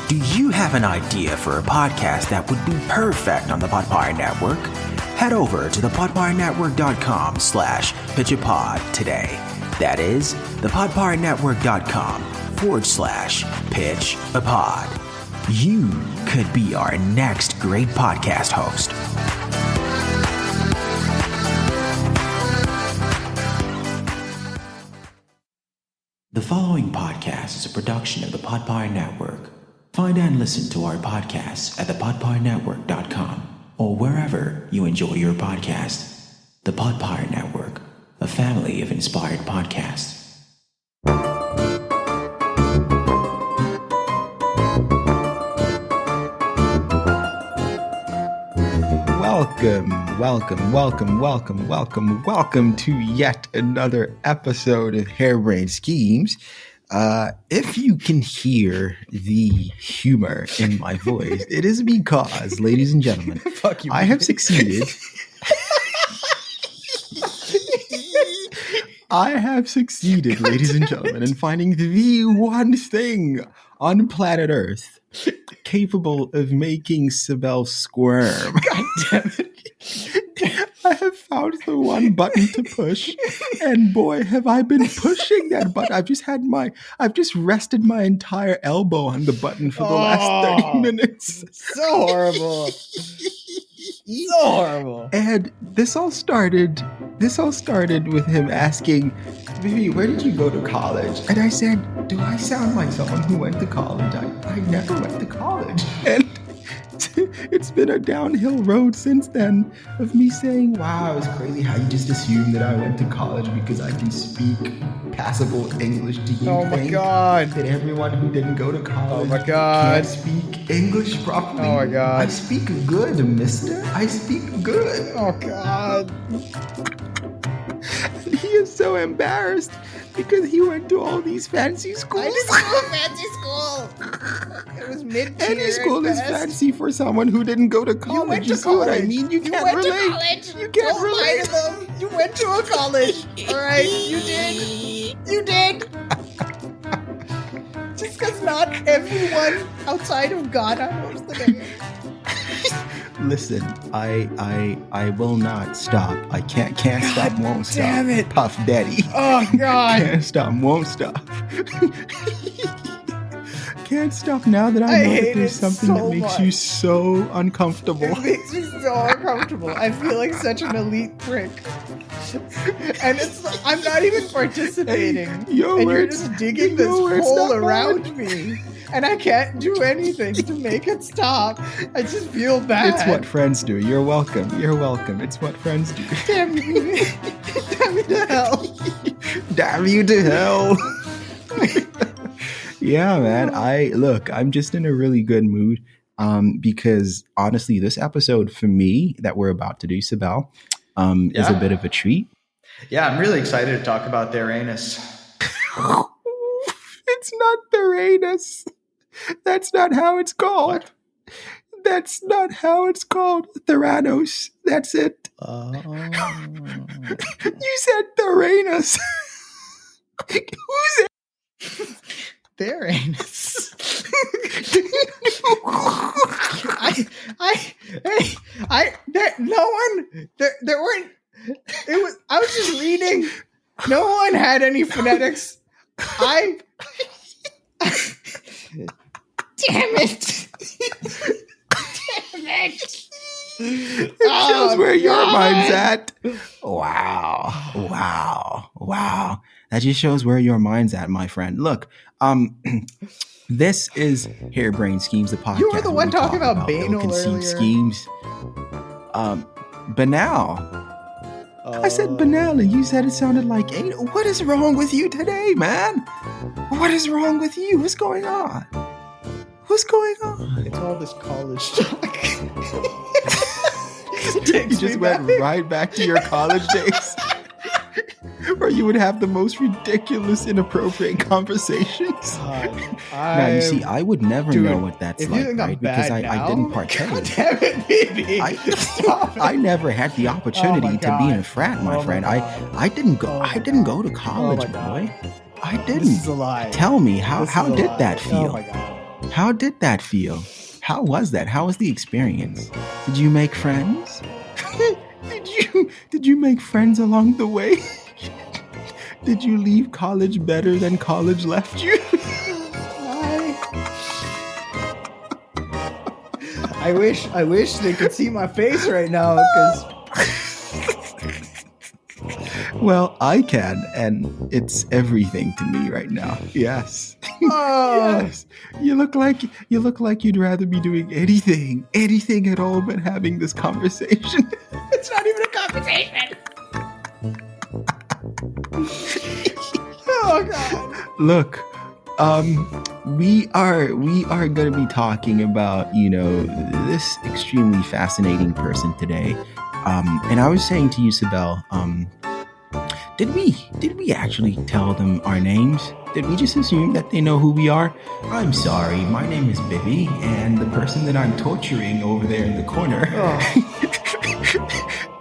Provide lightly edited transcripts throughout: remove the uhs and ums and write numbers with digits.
Do you have an idea for a podcast that would be perfect on the Podpire Network? Head over to thepodpirenetwork.com/pitchapod today. That is thepodpirenetwork.com/pitch-a-pod. You could be our next great podcast host. The following podcast is a production of the Podpire Network. Find and listen to our podcasts at thepodpirenetwork.com or wherever you enjoy your podcast. The Podpire Network, a family of inspired podcasts. Welcome to yet another episode of Harebrained Schemes. If you can hear the humor in my voice, it is because, ladies and gentlemen, I have succeeded. I have succeeded, ladies and gentlemen, in finding the one thing on planet Earth capable of making Sibel squirm. God damn it. I have found the one button to push, and boy, have I been pushing that button. I've just rested my entire elbow on the button for the last 30 minutes. So horrible. So horrible. And this all started with him asking, Bibi, where did you go to college? And I said, do I sound like someone who went to college? I never went to college. And it's been a downhill road since then of me saying, wow, it's crazy how you just assume that I went to college because I can speak passable English. Do you think that everyone who didn't go to college can't speak English properly? Oh my God. I speak good, mister. I speak good. Oh God. And he is so embarrassed because he went to all these fancy schools. I didn't go to a fancy school. It was mid-tier. Any school is fancy for someone who didn't go to college. You went to you see what I college. mean? You can't relate. To college. You can't Don't relate. lie to them. You went to a college. All right, you did. You did. Just because not everyone outside of Ghana knows the name. Listen, I will not stop. I can't stop, won't stop. Damn it. Puff Daddy. Oh God. Can't stop, won't stop. Can't stop now that I know that there's something that makes you so uncomfortable. It makes me so uncomfortable. I feel like such an elite prick. And I'm not even participating. And you're just digging this hole around me. And I can't do anything to make it stop. I just feel bad. It's what friends do. You're welcome. You're welcome. It's what friends do. Damn you. Damn you to hell. Damn you to hell. Yeah, man. I'm just in a really good mood. Because honestly, this episode for me that we're about to do, Sibel, is a bit of a treat. Yeah, I'm really excited to talk about Theranos. It's not Theranos. That's not how it's called. What? That's not how it's called. Theranos. That's it. You said Theranos. Who's it? Theranos. There weren't. I was just reading. No one had any phonetics. Damn it. Damn it. It shows where your mind's at. Wow. That just shows where your mind's at, my friend. Look, this is Harebrained Schemes, the podcast. You were the one talking about banal ill-conceived earlier. schemes. Banal. I said banal, and you said it sounded like anal. What is wrong with you today, man? What is wrong with you? What's going on? It's all this college talk. You just went right back to your college days. Where you would have the most ridiculous, inappropriate conversations. Now, you see, I would never know what that's like, right? Because I didn't partake. God damn it, Bibi. I never had the opportunity to be in a frat, my friend. I didn't go to college, boy. I didn't. This is a lie. Tell me, how did that feel? Oh my God. How did that feel? How was that? How was the experience? Did you make friends? Did you make friends along the way? Did you leave college better than college left you? I wish they could see my face right now, because Well, I can, and it's everything to me right now. Yes. Yes. You look like you'd rather be doing anything at all but having this conversation. it's not even a conversation. Oh God. Look, we are going to be talking about, this extremely fascinating person today. And I was saying to you, Sibel, did we actually tell them our names? Did we just assume that they know who we are? I'm sorry, my name is Bibi, and the person that I'm torturing over there in the corner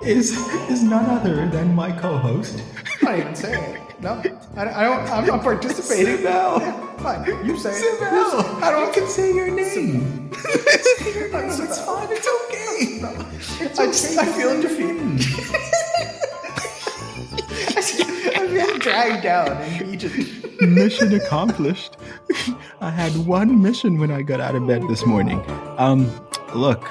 is none other than my co-host. I'm not even saying it. No, I'm not participating. Sibel. Fine, you say it. Sibel, I don't. you can say your name. Say your name. Sibel. It's fine. It's okay. No. It's I feel defeated. I'm being dragged down and beaten. Mission accomplished. I had one mission when I got out of bed this morning. Look,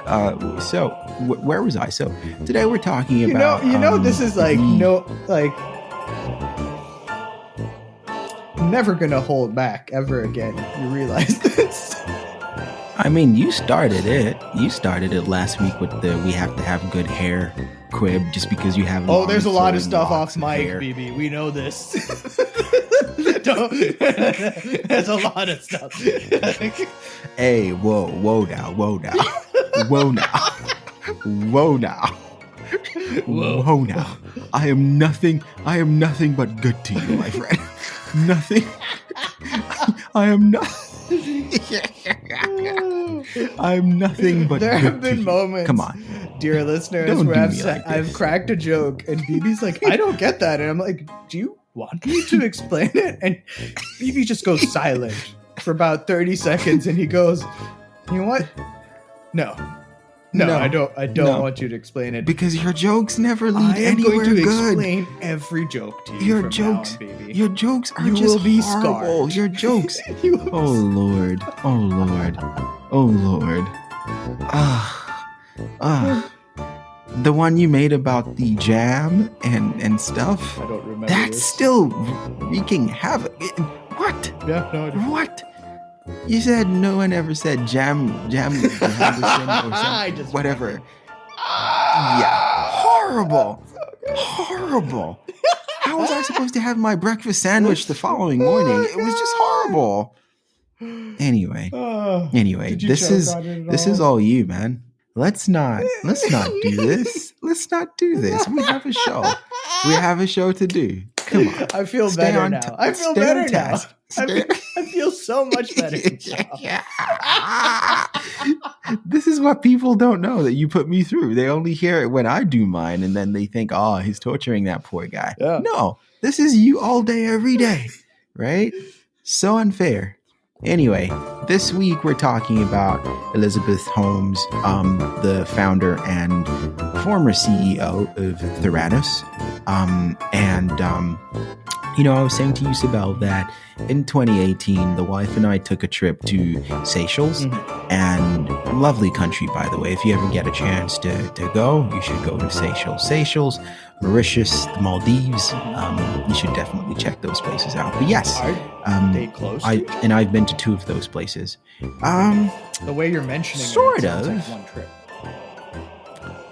so where was I? So today we're talking about. This is like never gonna hold back ever again. You realize this? I mean, you started it. You started it last week with the "we have to have good hair" quib, just because you have. Oh, there's a lot of stuff off mic, mic, Bibi. We know this. There's a lot of stuff. Hey, whoa now. Whoa now. I am nothing but good to you, my friend. Nothing. I am not. I'm nothing but. There good have to been you. moments, Come on, dear listeners, Don't where do I've me said, like I've this. cracked a joke, and Bibi's like, I don't get that, and I'm like, do you want me to explain it? And Bibi just goes silent for about 30 seconds, and he goes, you know what? No, I don't want you to explain it. because your jokes never lead I am anywhere going to good. explain every joke to you. Your from jokes, now on, Bibi. your jokes are You just will be horrible. scarred. Your jokes. You will be Oh Lord. The one you made about the jam and stuff. I don't remember. That's this. still wreaking havoc. What? Yeah, no, I don't. What? You said no one ever said jam Henderson or I something. just Whatever. Yeah. Horrible. How was I supposed to have my breakfast sandwich the following morning? It was just horrible. Anyway, Did you this choke on it at is all? all you, man. Let's not do this. Let's not do this. We have a show. We have a show to do. Come on. I feel Stay better on now. ta- I feel stay on better now. task. I feel so much better. This is what people don't know that you put me through. They only hear it when I do mine, and then they think, "Oh, he's torturing that poor guy." Yeah. No, this is you all day, every day, right? So unfair. Anyway, this week we're talking about Elizabeth Holmes, the founder and former CEO of Theranos. I was saying to you, Sibel, that in 2018, the wife and I took a trip to Seychelles, and lovely country, by the way. If you ever get a chance to go, you should go to Seychelles. Seychelles, Mauritius, the Maldives. You should definitely check those places out. But yes, They close. I've been to two of those places. The way you're mentioning Sort it sounds of. like one trip.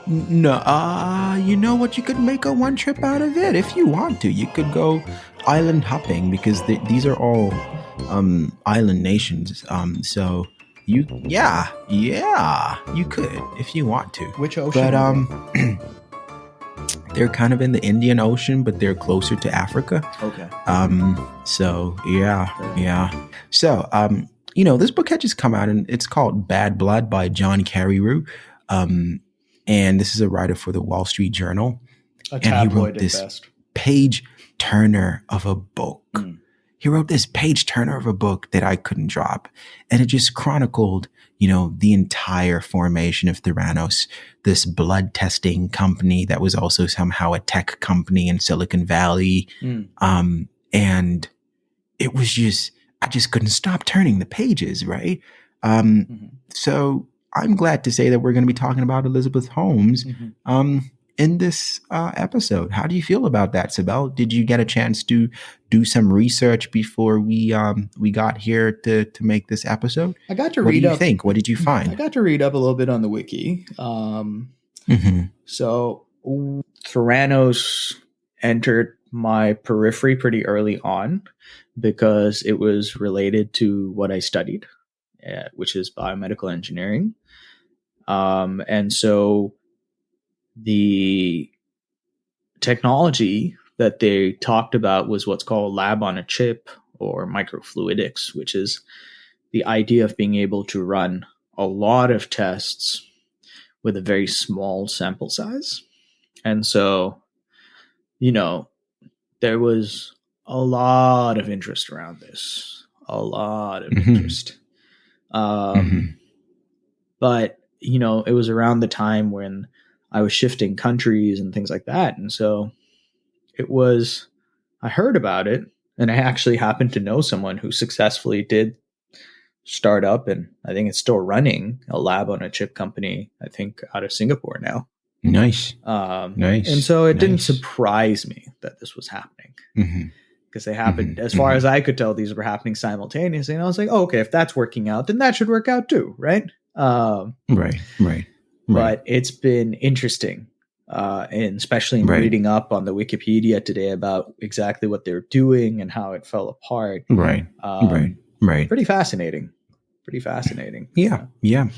No, you know what? You could make a one trip out of it if you want to. You could go island hopping because these are all island nations. So you could if you want to. Which ocean? But they're kind of in the Indian Ocean, but they're closer to Africa. Okay. So yeah. So this book had just come out, and it's called Bad Blood by John Carreyrou. And this is a writer for the Wall Street Journal. A And he tabloid wrote at this best. page turner of a book. he wrote this page turner of a book that I couldn't drop. And it just chronicled, the entire formation of Theranos, this blood testing company that was also somehow a tech company in Silicon Valley. And it was I just couldn't stop turning the pages, right? So I'm glad to say that we're going to be talking about Elizabeth Holmes in this episode. How do you feel about that, Sibel? Did you get a chance to do some research before we got here to make this episode? I got to What read do you up. think? What did you I find? got to read up a little bit on the wiki. So Theranos entered my periphery pretty early on because it was related to what I studied, which is biomedical engineering. And so the technology that they talked about was what's called lab on a chip, or microfluidics, which is the idea of being able to run a lot of tests with a very small sample size. And so, there was a lot of interest around this, a lot of interest. But, it was around the time when I was shifting countries and things like that. And so I heard about it, and I actually happened to know someone who successfully did start up, and I think it's still running, a lab on a chip company, I think out of Singapore now. Nice. Nice. And so it didn't surprise me that this was happening, because they happened, as far as I could tell, these were happening simultaneously. And I was like, oh, okay, if that's working out, then that should work out too. Right. Right. But it's been interesting, and especially in reading up on the Wikipedia today about exactly what they're doing and how it fell apart. Right. Pretty fascinating. Yeah,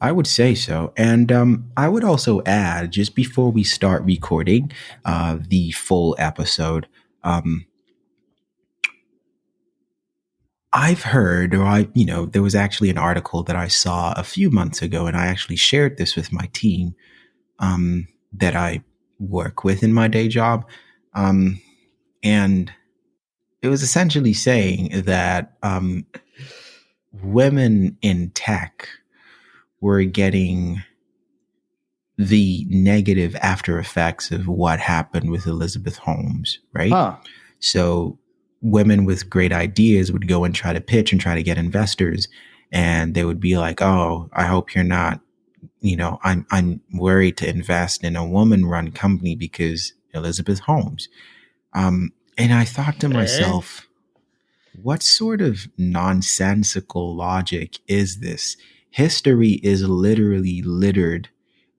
I would say so. And I would also add, just before we start recording the full episode, I've heard, there was actually an article that I saw a few months ago, and I actually shared this with my team that I work with in my day job. And it was essentially saying that women in tech were getting the negative after effects of what happened with Elizabeth Holmes, right? So women with great ideas would go and try to pitch and try to get investors, and they would be like, oh, I hope you're not, I'm worried to invest in a woman-run company because Elizabeth Holmes. And I thought to myself, what sort of nonsensical logic is this? History is literally littered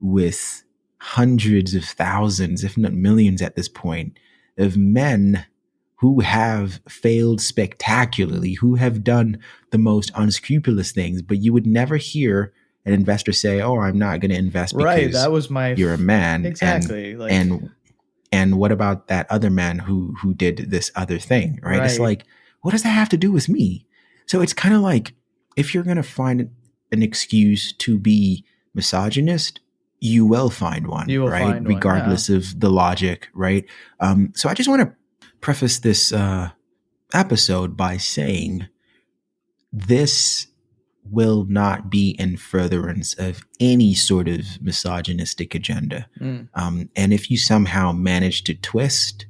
with hundreds of thousands, if not millions at this point, of men who have failed spectacularly, who have done the most unscrupulous things, but you would never hear an investor say, oh, I'm not going to invest because that was you're a man. Exactly. And what about that other man who did this other thing, right? It's like, what does that have to do with me? So it's kind of like, if you're going to find an excuse to be misogynist, you will find one, right? Regardless of the logic, right? So I just want to preface this episode by saying this will not be in furtherance of any sort of misogynistic agenda. And if you somehow manage to twist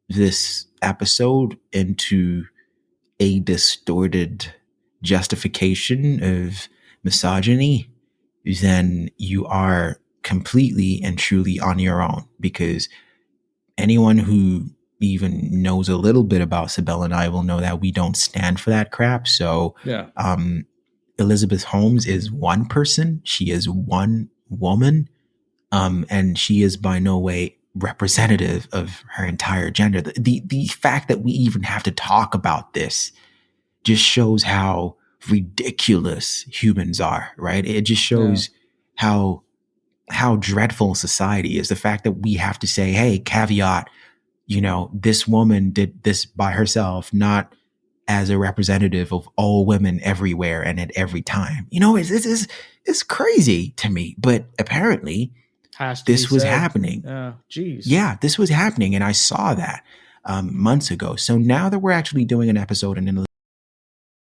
this episode into a distorted justification of misogyny, then you are completely and truly on your own, because anyone who even knows a little bit about Sibel and I will know that we don't stand for that crap. So Elizabeth Holmes is one person. She is one woman. And she is by no way representative of her entire gender. The fact that we even have to talk about this just shows how ridiculous humans are, right? It just shows how dreadful society is. The fact that we have to say, hey, caveat, this woman did this by herself, not as a representative of all women everywhere and at every time. It's crazy to me, but apparently this was happening. Geez. Yeah, this was happening. And I saw that. months ago. So now that we're actually doing an episode on